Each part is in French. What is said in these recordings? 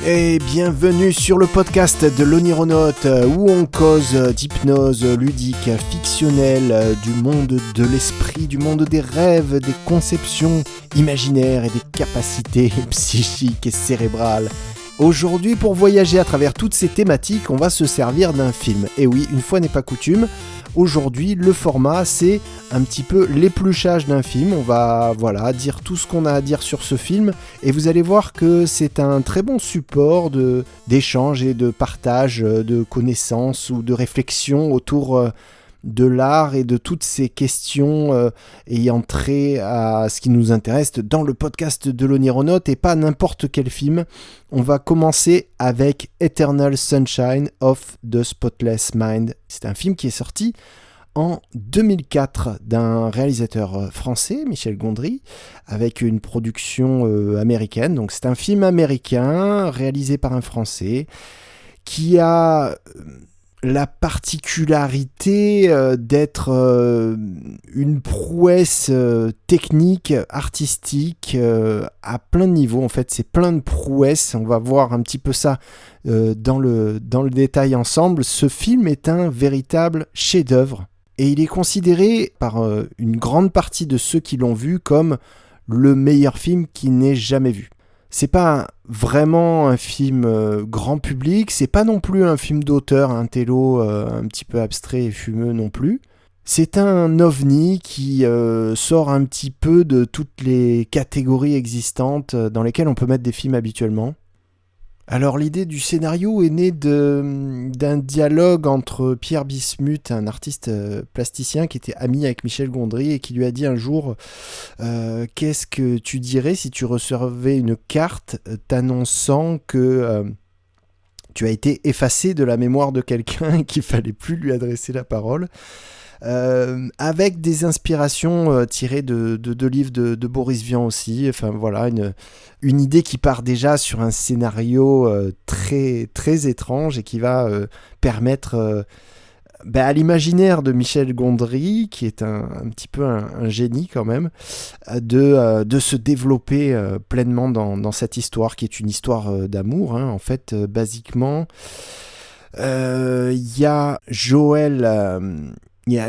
Et bienvenue sur le podcast de l'Onironaute où on cause d'hypnose ludique, fictionnelle, du monde de l'esprit, du monde des rêves, des conceptions imaginaires et des capacités psychiques et cérébrales. Aujourd'hui, pour voyager à travers toutes ces thématiques, on va se servir d'un film. Et oui, une fois n'est pas coutume, aujourd'hui, le format, c'est un petit peu l'épluchage d'un film. On va dire tout ce qu'on a à dire sur ce film. Et vous allez voir que c'est un très bon support d'échange et de partage de connaissances ou de réflexion autour de l'art et de toutes ces questions ayant trait à ce qui nous intéresse dans le podcast de l'Onironaute et pas n'importe quel film. On va commencer avec Eternal Sunshine of the Spotless Mind. C'est un film qui est sorti en 2004 d'un réalisateur français, Michel Gondry, avec une production américaine. Donc c'est un film américain réalisé par un Français qui a la particularité d'être une prouesse technique, artistique, à plein de niveaux. En fait, c'est plein de prouesses. On va voir un petit peu ça dans le détail ensemble. Ce film est un véritable chef-d'œuvre. Et il est considéré par une grande partie de ceux qui l'ont vu comme le meilleur film qu'il n'ait jamais vu. C'est pas vraiment un film grand public, c'est pas non plus un film d'auteur, un télo un petit peu abstrait et fumeux non plus. C'est un ovni qui sort un petit peu de toutes les catégories existantes dans lesquelles on peut mettre des films habituellement. Alors l'idée du scénario est née d'un dialogue entre Pierre Bismuth, un artiste plasticien qui était ami avec Michel Gondry et qui lui a dit un jour qu'est-ce que tu dirais si tu recevais une carte t'annonçant que tu as été effacé de la mémoire de quelqu'un et qu'il fallait plus lui adresser la parole. Avec des inspirations tirées de livres de Boris Vian aussi. Enfin voilà, une idée qui part déjà sur un scénario très, très étrange et qui va permettre à l'imaginaire de Michel Gondry, qui est un petit peu un génie quand même, de se développer pleinement dans cette histoire qui est une histoire d'amour. En fait, basiquement, il y a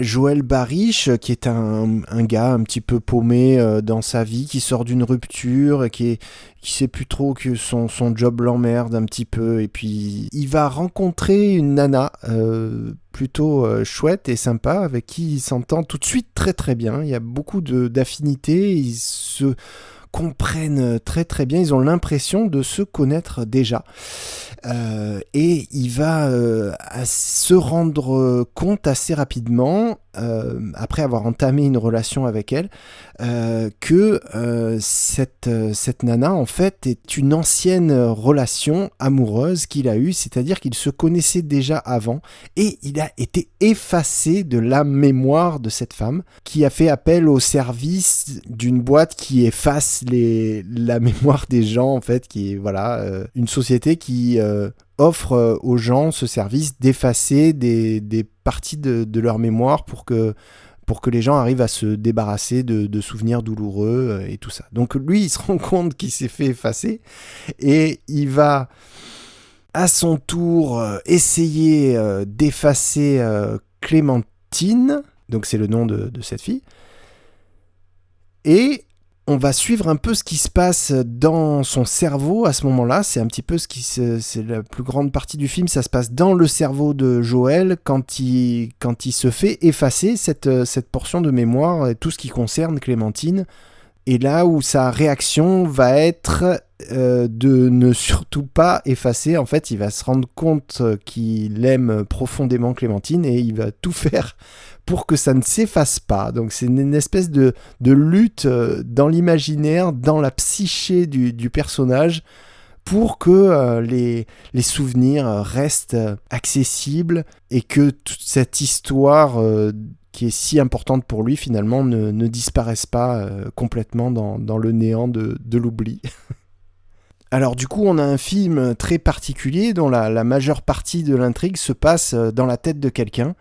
Joël Bariche, qui est un gars un petit peu paumé dans sa vie, qui sort d'une rupture, qui sait plus trop que son job l'emmerde un petit peu, et puis il va rencontrer une nana plutôt chouette et sympa, avec qui il s'entend tout de suite très très bien. Il y a beaucoup d'affinités, ils se comprennent très très bien, ils ont l'impression de se connaître déjà. Et il va se rendre compte assez rapidement, après avoir entamé une relation avec elle, que cette nana en fait est une ancienne relation amoureuse qu'il a eue, c'est-à-dire qu'il se connaissait déjà avant et il a été effacé de la mémoire de cette femme, qui a fait appel au service d'une boîte qui efface la mémoire des gens, en fait, qui est une société qui offre aux gens ce service d'effacer des parties de leur mémoire pour que les gens arrivent à se débarrasser de souvenirs douloureux et tout ça. Donc lui, il se rend compte qu'il s'est fait effacer et il va à son tour essayer d'effacer Clémentine, donc c'est le nom de cette fille, et on va suivre un peu ce qui se passe dans son cerveau à ce moment-là. C'est un petit peu c'est la plus grande partie du film. Ça se passe dans le cerveau de Joël quand il se fait effacer cette portion de mémoire et tout ce qui concerne Clémentine. Et là où sa réaction va être de ne surtout pas effacer. En fait, il va se rendre compte qu'il aime profondément Clémentine et il va tout faire pour que ça ne s'efface pas. Donc c'est une espèce de lutte dans l'imaginaire, dans la psyché du personnage, pour que les souvenirs restent accessibles et que toute cette histoire qui est si importante pour lui, finalement, ne disparaisse pas complètement dans le néant de l'oubli. Alors du coup, on a un film très particulier dont la majeure partie de l'intrigue se passe dans la tête de quelqu'un.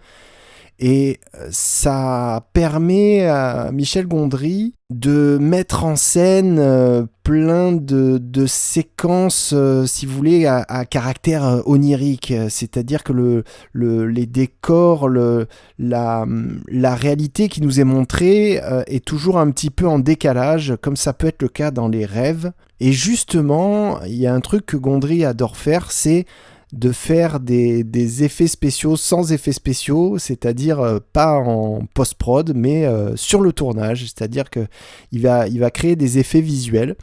Et ça permet à Michel Gondry de mettre en scène plein de séquences, si vous voulez, à caractère onirique. C'est-à-dire que les décors, la réalité qui nous est montrée est toujours un petit peu en décalage, comme ça peut être le cas dans les rêves. Et justement, il y a un truc que Gondry adore faire, c'est de faire des effets spéciaux sans effets spéciaux, c'est-à-dire pas en post-prod, mais sur le tournage, c'est-à-dire qu'il va créer des effets visuels,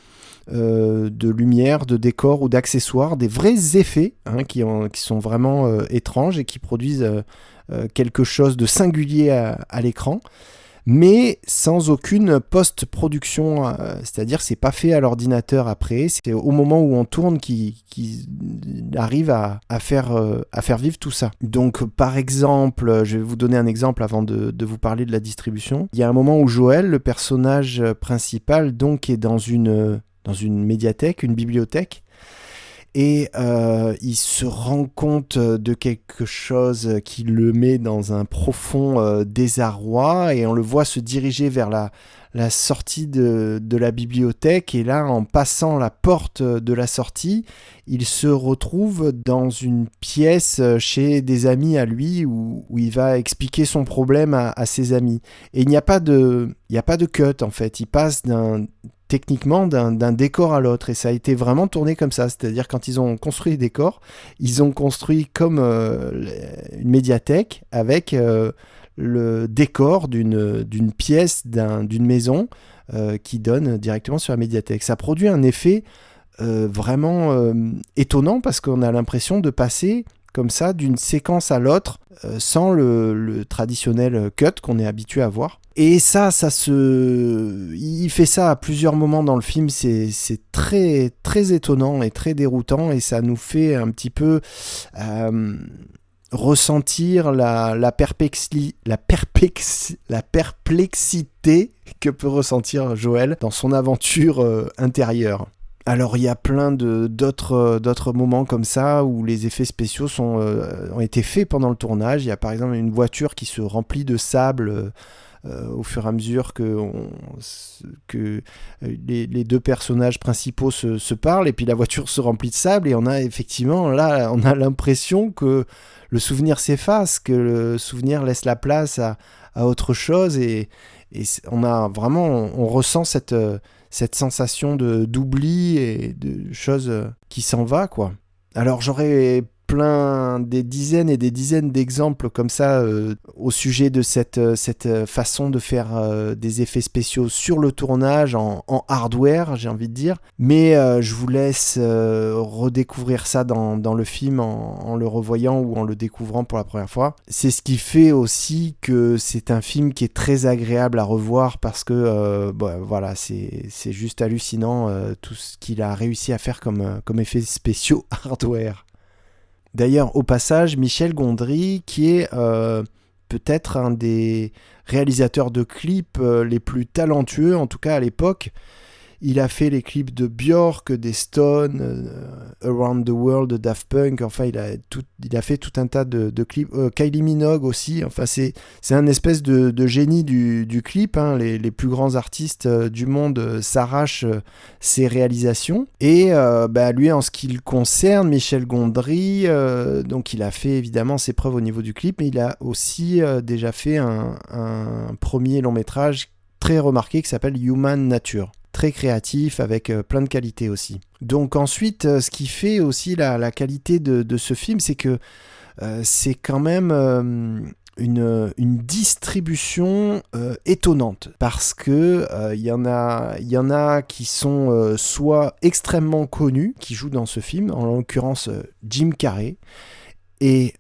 de lumière, de décor ou d'accessoires, des vrais effets qui sont vraiment étranges et qui produisent quelque chose de singulier à l'écran, mais sans aucune post-production, c'est-à-dire c'est pas fait à l'ordinateur après, c'est au moment où on tourne qu'il arrive à faire vivre tout ça. Donc par exemple, je vais vous donner un exemple avant de vous parler de la distribution. Il y a un moment où Joël, le personnage principal, donc est dans une médiathèque, une bibliothèque, et il se rend compte de quelque chose qui le met dans un profond désarroi, et on le voit se diriger vers la sortie de la bibliothèque, et là, en passant la porte de la sortie, il se retrouve dans une pièce chez des amis à lui où il va expliquer son problème à ses amis. Et il n'y a pas de cut, en fait. Il passe techniquement d'un décor à l'autre, et ça a été vraiment tourné comme ça, c'est-à-dire quand ils ont construit les décors, ils ont construit comme une médiathèque avec le décor d'une pièce d'une maison qui donne directement sur la médiathèque. Ça produit un effet vraiment étonnant, parce qu'on a l'impression de passer comme ça d'une séquence à l'autre sans le traditionnel cut qu'on est habitué à voir. Et il fait ça à plusieurs moments dans le film, c'est très, très étonnant et très déroutant, et ça nous fait un petit peu ressentir la perplexité que peut ressentir Joël dans son aventure intérieure. Alors il y a plein d'autres moments comme ça où les effets spéciaux ont été faits pendant le tournage. Il y a par exemple une voiture qui se remplit de sable au fur et à mesure que les deux personnages principaux se parlent, et puis la voiture se remplit de sable, et on a effectivement là, on a l'impression que le souvenir s'efface, que le souvenir laisse la place à autre chose, et on ressent cette sensation d'oubli et de choses qui s'en va, quoi. Alors j'aurais des dizaines et des dizaines d'exemples comme ça au sujet de cette façon de faire des effets spéciaux sur le tournage en hardware, j'ai envie de dire. Mais je vous laisse redécouvrir ça dans le film en le revoyant ou en le découvrant pour la première fois. C'est ce qui fait aussi que c'est un film qui est très agréable à revoir, parce que voilà, c'est juste hallucinant tout ce qu'il a réussi à faire comme effets spéciaux hardware. D'ailleurs, au passage, Michel Gondry, qui est peut-être un des réalisateurs de clips les plus talentueux, en tout cas à l'époque. Il a fait les clips de Björk, des Stones, Around the World, de Daft Punk. Enfin, il a fait tout un tas de clips. Kylie Minogue aussi. Enfin, c'est un espèce de génie du clip. Les plus grands artistes du monde s'arrachent ses réalisations. Et lui, en ce qui le concerne, Michel Gondry, donc il a fait évidemment ses preuves au niveau du clip, mais il a aussi déjà fait un premier long métrage très remarqué qui s'appelle Human Nature. Très créatif, avec plein de qualités aussi. Donc ensuite, ce qui fait aussi la qualité de ce film, c'est que c'est quand même une distribution étonnante, parce que il y en a qui sont soit extrêmement connus, qui jouent dans ce film, en l'occurrence Jim Carrey et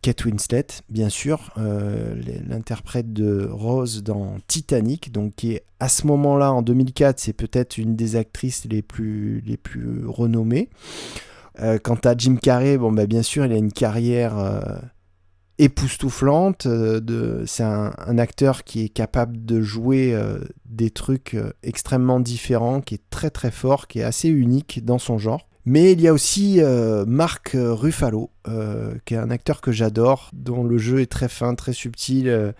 Kate Winslet, bien sûr, l'interprète de Rose dans Titanic, donc qui est à ce moment-là, en 2004, c'est peut-être une des actrices les plus renommées. Quant à Jim Carrey, bien sûr, il a une carrière époustouflante. C'est un acteur qui est capable de jouer des trucs extrêmement différents, qui est très très fort, qui est assez unique dans son genre. Mais il y a aussi Mark Ruffalo, qui est un acteur que j'adore, dont le jeu est très fin, très subtil,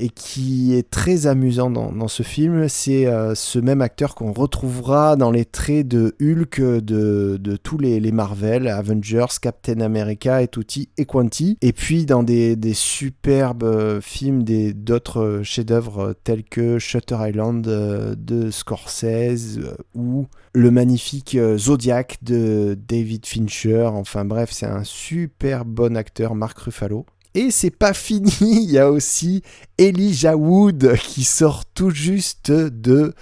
et qui est très amusant dans ce film. C'est ce même acteur qu'on retrouvera dans les traits de Hulk de tous les Marvel, Avengers, Captain America et Tutti et Quanti. Et puis dans des superbes films, d'autres chefs-d'œuvre tels que Shutter Island de Scorsese ou le magnifique Zodiac de David Fincher. Enfin bref, c'est un super bon acteur, Mark Ruffalo. Et c'est pas fini, il y a aussi Elijah Wood qui sort tout juste de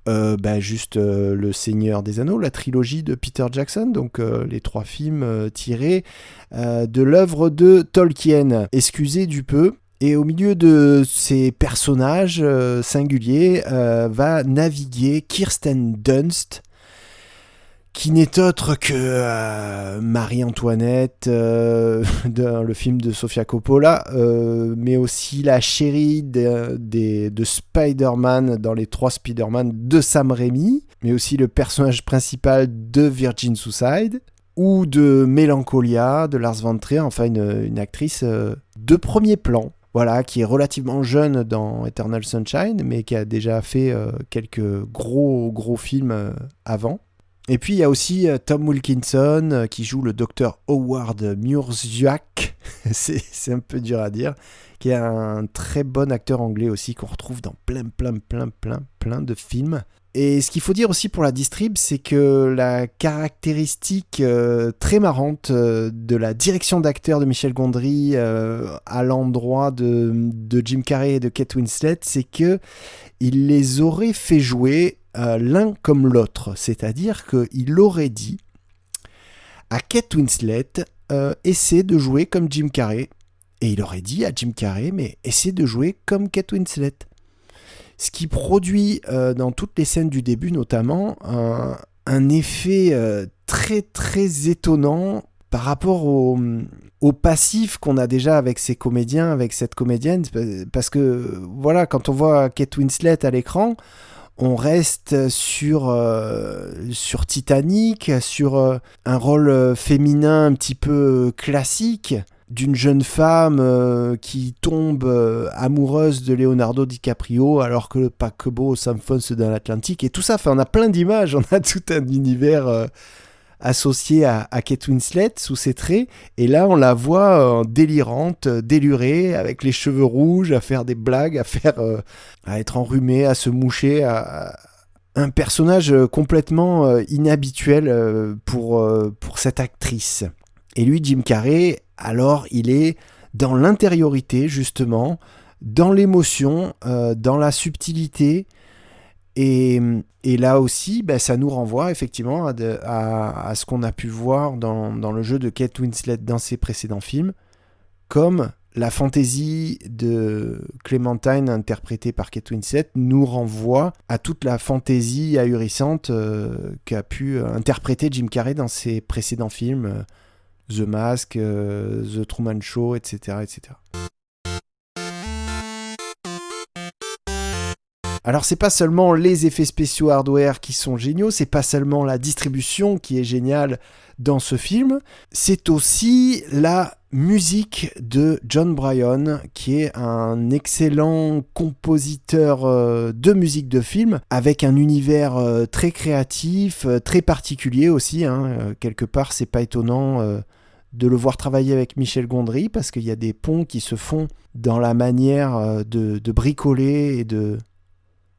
Le Seigneur des Anneaux, la trilogie de Peter Jackson, donc les 3 films tirés de l'œuvre de Tolkien. Excusez du peu. Et au milieu de ces personnages singuliers va naviguer Kirsten Dunst, qui n'est autre que Marie-Antoinette dans le film de Sofia Coppola, mais aussi la chérie de Spider-Man dans les 3 Spider-Man de Sam Raimi, mais aussi le personnage principal de Virgin Suicide, ou de Mélancolia de Lars von Trier, enfin une actrice de premier plan. Voilà, qui est relativement jeune dans Eternal Sunshine, mais qui a déjà fait quelques gros films avant. Et puis il y a aussi Tom Wilkinson qui joue le docteur Howard Murziak, c'est un peu dur à dire, qui est un très bon acteur anglais aussi qu'on retrouve dans plein de films. Et ce qu'il faut dire aussi pour la distrib, c'est que la caractéristique très marrante de la direction d'acteur de Michel Gondry à l'endroit de Jim Carrey et de Kate Winslet, c'est que il les aurait fait jouer l'un comme l'autre. C'est-à-dire qu'il aurait dit à Kate Winslet, essaie de jouer comme Jim Carrey. Et il aurait dit à Jim Carrey, mais essaie de jouer comme Kate Winslet. Ce qui produit dans toutes les scènes du début notamment un effet très étonnant par rapport au passif qu'on a déjà avec ces comédiens, avec cette comédienne, parce que voilà, quand on voit Kate Winslet à l'écran, on reste sur Titanic, sur un rôle féminin un petit peu classique, d'une jeune femme qui tombe amoureuse de Leonardo DiCaprio alors que le paquebot s'enfonce dans l'Atlantique et tout ça. Enfin, on a plein d'images, on a tout un univers associé à Kate Winslet sous ses traits. Et là, on la voit délirante, délurée, avec les cheveux rouges, à faire des blagues, à être enrhumée, à se moucher, un personnage complètement inhabituel pour cette actrice. Et lui, Jim Carrey, alors, il est dans l'intériorité, justement, dans l'émotion, dans la subtilité. Et là aussi, ça nous renvoie effectivement à ce qu'on a pu voir dans le jeu de Kate Winslet dans ses précédents films, comme la fantaisie de Clémentine interprétée par Kate Winslet nous renvoie à toute la fantaisie ahurissante qu'a pu interpréter Jim Carrey dans ses précédents films, The Mask, The Truman Show, etc. Alors c'est pas seulement les effets spéciaux hardware qui sont géniaux, c'est pas seulement la distribution qui est géniale dans ce film, c'est aussi la musique de Jon Brion, qui est un excellent compositeur de musique de film, avec un univers très créatif, très particulier aussi, quelque part c'est pas étonnant de le voir travailler avec Michel Gondry, parce qu'il y a des ponts qui se font dans la manière de bricoler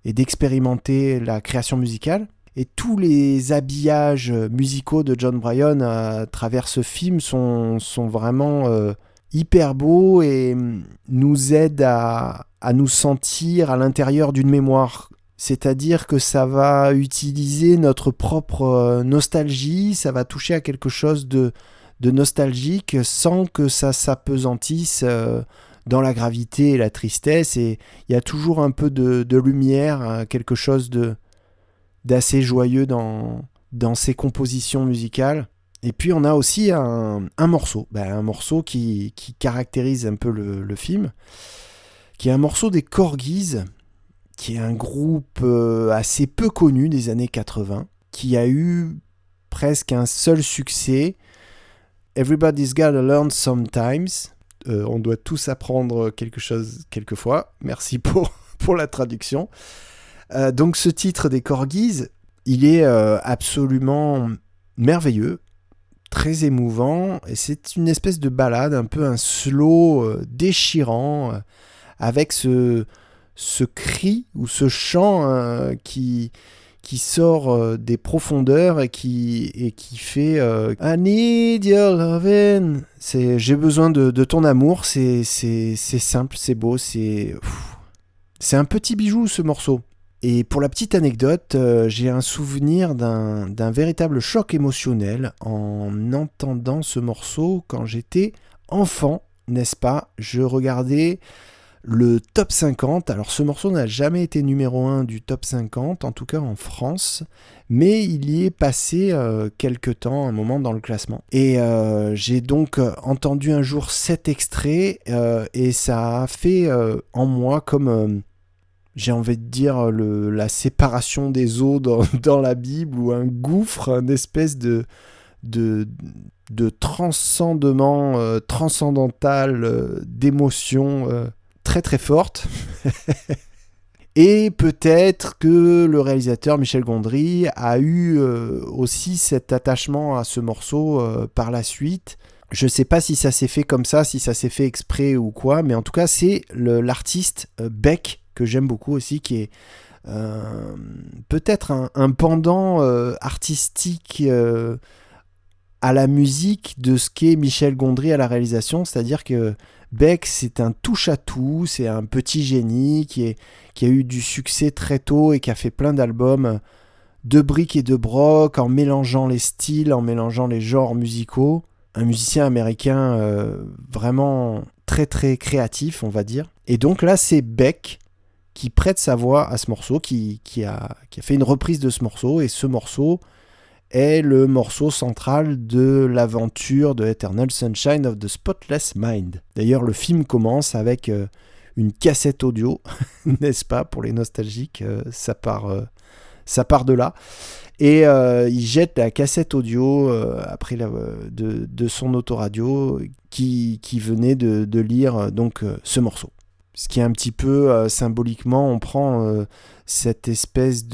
et d'expérimenter la création musicale. Et tous les habillages musicaux de Jon Brion à travers ce film sont vraiment hyper beaux et nous aident à nous sentir à l'intérieur d'une mémoire. C'est-à-dire que ça va utiliser notre propre nostalgie, ça va toucher à quelque chose de nostalgique sans que ça s'apesantisse dans la gravité et la tristesse. Et il y a toujours un peu de lumière, quelque chose d'assez joyeux dans ces compositions musicales. Et puis on a aussi un morceau, un morceau qui caractérise un peu le film, qui est un morceau des Corgis, qui est un groupe assez peu connu des années 80, qui a eu presque un seul succès. Everybody's gotta learn sometimes. On doit tous apprendre quelque chose quelquefois. Merci pour la traduction. Donc ce titre des Corgis, il est absolument merveilleux, très émouvant, et c'est une espèce de ballade, un peu un slow déchirant, avec ce cri ou ce chant qui sort des profondeurs et qui fait I need your lovin'. J'ai besoin de ton amour. C'est simple, c'est beau, c'est un petit bijou ce morceau. Et pour la petite anecdote, j'ai un souvenir d'un véritable choc émotionnel en entendant ce morceau quand j'étais enfant, n'est-ce pas ? Je regardais le top 50, alors ce morceau n'a jamais été numéro 1 du top 50, en tout cas en France, mais il y est passé quelque temps, un moment dans le classement. Et j'ai donc entendu un jour cet extrait et ça a fait en moi comme, j'ai envie de dire, la séparation des eaux dans la Bible, ou un gouffre, une espèce de transcendement transcendantal d'émotions très très forte. Et peut-être que le réalisateur Michel Gondry a eu aussi cet attachement à ce morceau par la suite. Je ne sais pas si ça s'est fait comme ça, si ça s'est fait exprès ou quoi, mais en tout cas c'est l'artiste Beck, que j'aime beaucoup aussi, qui est peut-être un pendant artistique à la musique de ce qu'est Michel Gondry à la réalisation, c'est-à-dire que Beck, c'est un touche-à-tout, c'est un petit génie qui a eu du succès très tôt et qui a fait plein d'albums de briques et de broc, en mélangeant les styles, en mélangeant les genres musicaux. Un musicien américain vraiment très très créatif, on va dire. Et donc là, c'est Beck qui prête sa voix à ce morceau, qui a fait une reprise de ce morceau, et ce morceau est le morceau central de l'aventure de Eternal Sunshine of the Spotless Mind. D'ailleurs, le film commence avec une cassette audio, n'est-ce pas, pour les nostalgiques, ça part de là. Et il jette la cassette audio après de son autoradio qui venait de lire donc ce morceau. Ce qui est un petit peu symboliquement, on prend cette espèce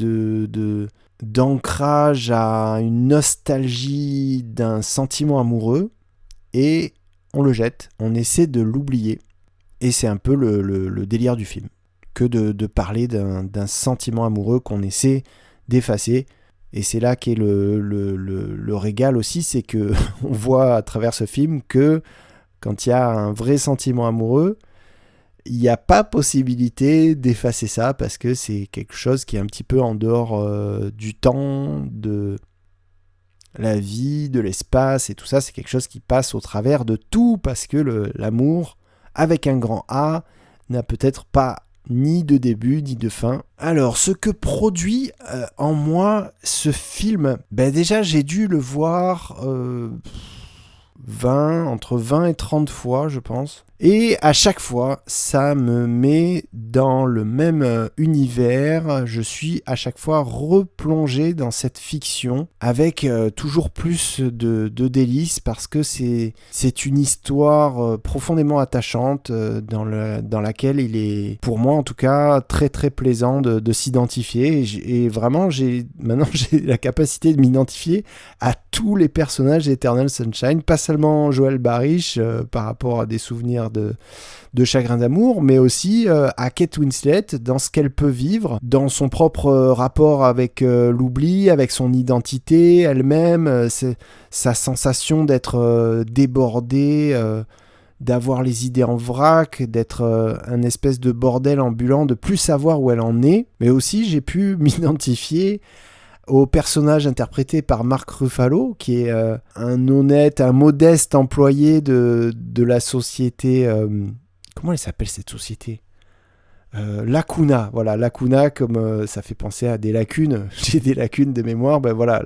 d'ancrage à une nostalgie d'un sentiment amoureux et on le jette, on essaie de l'oublier. Et c'est un peu le délire du film, que de parler d'un sentiment amoureux qu'on essaie d'effacer. Et c'est là qu'est le régal aussi, c'est que on voit à travers ce film que quand il y a un vrai sentiment amoureux, il n'y a pas possibilité d'effacer ça, parce que c'est quelque chose qui est un petit peu en dehors du temps, de la vie, de l'espace et tout ça. C'est quelque chose qui passe au travers de tout, parce que l'amour, avec un grand A, n'a peut-être pas ni de début ni de fin. Alors, ce que produit en moi ce film, déjà j'ai dû le voir entre 20 et 30 fois, je pense. Et à chaque fois, ça me met dans le même univers. Je suis à chaque fois replongé dans cette fiction avec toujours plus de délices, parce que c'est une histoire profondément attachante dans laquelle il est, pour moi en tout cas, très très plaisant de s'identifier. Et vraiment, maintenant j'ai la capacité de m'identifier à tous les personnages d'Eternal Sunshine, pas seulement Joël Barish par rapport à des souvenirs de chagrin d'amour, mais aussi à Kate Winslet, dans ce qu'elle peut vivre, dans son propre rapport avec l'oubli, avec son identité elle-même, sa sensation d'être débordée, d'avoir les idées en vrac, d'être un espèce de bordel ambulant, de plus savoir où elle en est. Mais aussi, j'ai pu m'identifier au personnage interprété par Mark Ruffalo, qui est un modeste employé de la société... comment elle s'appelle cette société ? Lacuna, voilà, Lacuna, comme ça fait penser à des lacunes. J'ai des lacunes de mémoire, voilà,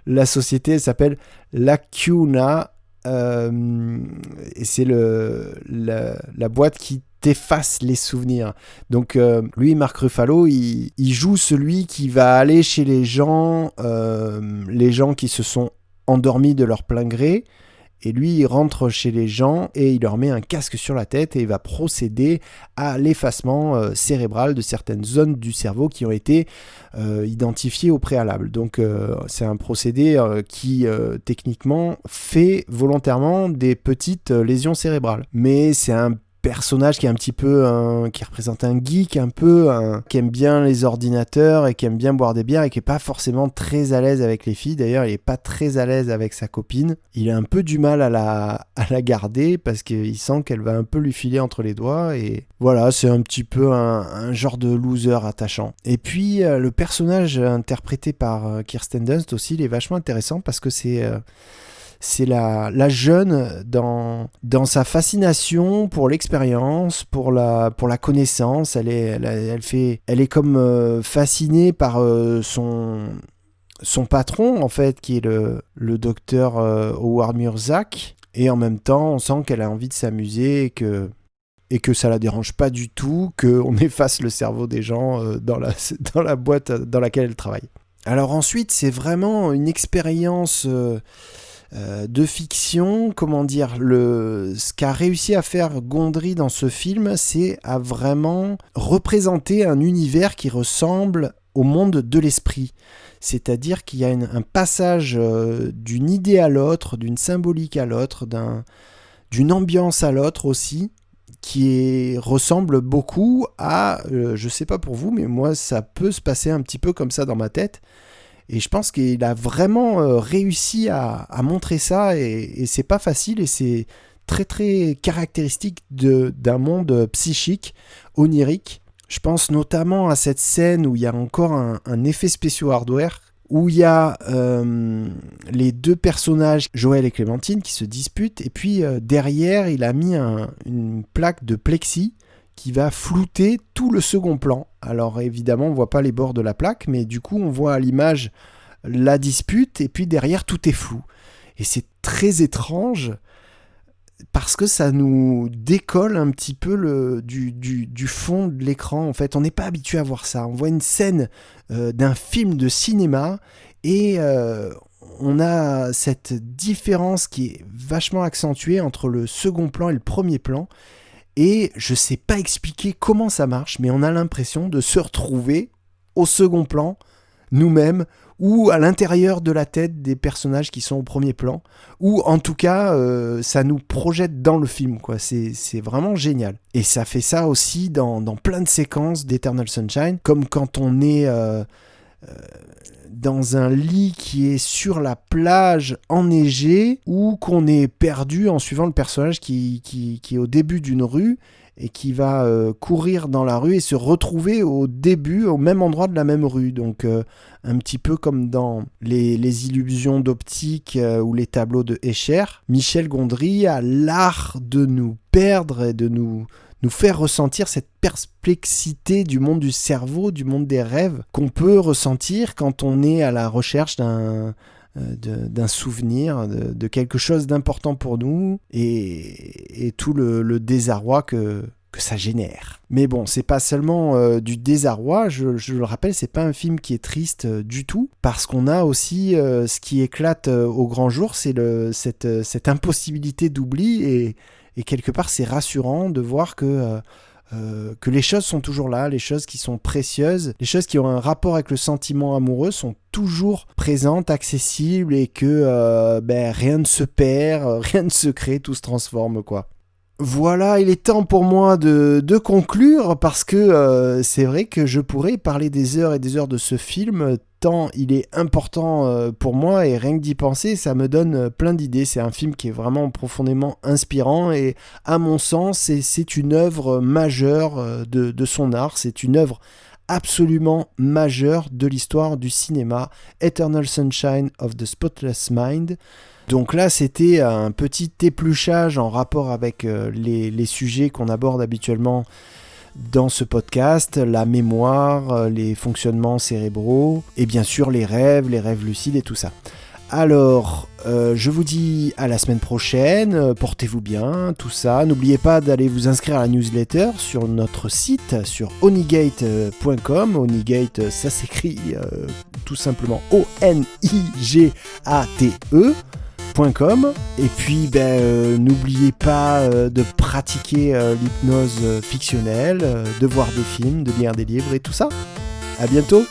la société s'appelle Lacuna, et c'est la boîte qui t'efface les souvenirs. Donc lui, Mark Ruffalo, il joue celui qui va aller chez les gens qui se sont endormis de leur plein gré. Et lui, il rentre chez les gens et il leur met un casque sur la tête et il va procéder à l'effacement cérébral de certaines zones du cerveau qui ont été identifiées au préalable. Donc, c'est un procédé qui, techniquement, fait volontairement des petites lésions cérébrales. Mais c'est un personnage qui est un petit peu qui représente un geek un peu, qui aime bien les ordinateurs et qui aime bien boire des bières et qui est pas forcément très à l'aise avec les filles. D'ailleurs, il est pas très à l'aise avec sa copine. Il a un peu du mal à la garder parce qu'il sent qu'elle va un peu lui filer entre les doigts et voilà, c'est un petit peu un genre de loser attachant. Et puis le personnage interprété par Kirsten Dunst aussi, il est vachement intéressant parce que c'est la jeune dans sa fascination pour l'expérience, pour la connaissance. Elle est comme fascinée par son patron, en fait, qui est le docteur Howard Muzak. Et en même temps, on sent qu'elle a envie de s'amuser et que ça la dérange pas du tout qu'on efface le cerveau des gens dans la boîte dans laquelle elle travaille. Alors ensuite, c'est vraiment une expérience... de fiction, comment dire, ce qu'a réussi à faire Gondry dans ce film, c'est à vraiment représenter un univers qui ressemble au monde de l'esprit. C'est-à-dire qu'il y a un passage d'une idée à l'autre, d'une symbolique à l'autre, d'une ambiance à l'autre aussi, qui ressemble beaucoup à, je sais pas pour vous, mais moi ça peut se passer un petit peu comme ça dans ma tête. Et je pense qu'il a vraiment réussi à montrer ça et c'est pas facile et c'est très très caractéristique d'un monde psychique, onirique. Je pense notamment à cette scène où il y a encore un effet spécial hardware, où il y a les deux personnages, Joël et Clémentine, qui se disputent et puis derrière il a mis une plaque de plexi qui va flouter tout le second plan. Alors évidemment, on ne voit pas les bords de la plaque, mais du coup, on voit à l'image la dispute, et puis derrière, tout est flou. Et c'est très étrange, parce que ça nous décolle un petit peu du fond de l'écran. En fait, on n'est pas habitué à voir ça. On voit une scène d'un film de cinéma, et on a cette différence qui est vachement accentuée entre le second plan et le premier plan. Et je ne sais pas expliquer comment ça marche, mais on a l'impression de se retrouver au second plan, nous-mêmes, ou à l'intérieur de la tête des personnages qui sont au premier plan, ou en tout cas, ça nous projette dans le film, quoi. C'est vraiment génial. Et ça fait ça aussi dans plein de séquences d'Eternal Sunshine, comme quand on est... dans un lit qui est sur la plage enneigée ou qu'on est perdu en suivant le personnage qui est au début d'une rue et qui va courir dans la rue et se retrouver au début, au même endroit de la même rue. Donc un petit peu comme dans les illusions d'optique ou les tableaux de Escher, Michel Gondry a l'art de nous perdre et de nous faire ressentir cette perplexité du monde du cerveau, du monde des rêves, qu'on peut ressentir quand on est à la recherche d'un souvenir, de quelque chose d'important pour nous, et tout le désarroi que ça génère. Mais bon, c'est pas seulement du désarroi, je le rappelle, c'est pas un film qui est triste du tout, parce qu'on a aussi ce qui éclate au grand jour, c'est cette impossibilité d'oubli, et quelque part, c'est rassurant de voir que les choses sont toujours là, les choses qui sont précieuses, les choses qui ont un rapport avec le sentiment amoureux sont toujours présentes, accessibles, et que rien ne se perd, rien ne se crée, tout se transforme, quoi. Voilà, il est temps pour moi de conclure, parce que c'est vrai que je pourrais parler des heures et des heures de ce film, tant il est important pour moi, et rien que d'y penser, ça me donne plein d'idées. C'est un film qui est vraiment profondément inspirant, et à mon sens, c'est une œuvre majeure de son art, c'est une œuvre absolument majeure de l'histoire du cinéma, Eternal Sunshine of the Spotless Mind. Donc là, c'était un petit épluchage en rapport avec les sujets qu'on aborde habituellement dans ce podcast, la mémoire, les fonctionnements cérébraux, et bien sûr les rêves lucides et tout ça. Alors, je vous dis à la semaine prochaine, portez-vous bien, tout ça. N'oubliez pas d'aller vous inscrire à la newsletter sur notre site, sur onigate.com. Onigate, ça s'écrit tout simplement ONIGATE.com. Et puis, n'oubliez pas de pratiquer l'hypnose fictionnelle, de voir des films, de lire des livres et tout ça. À bientôt!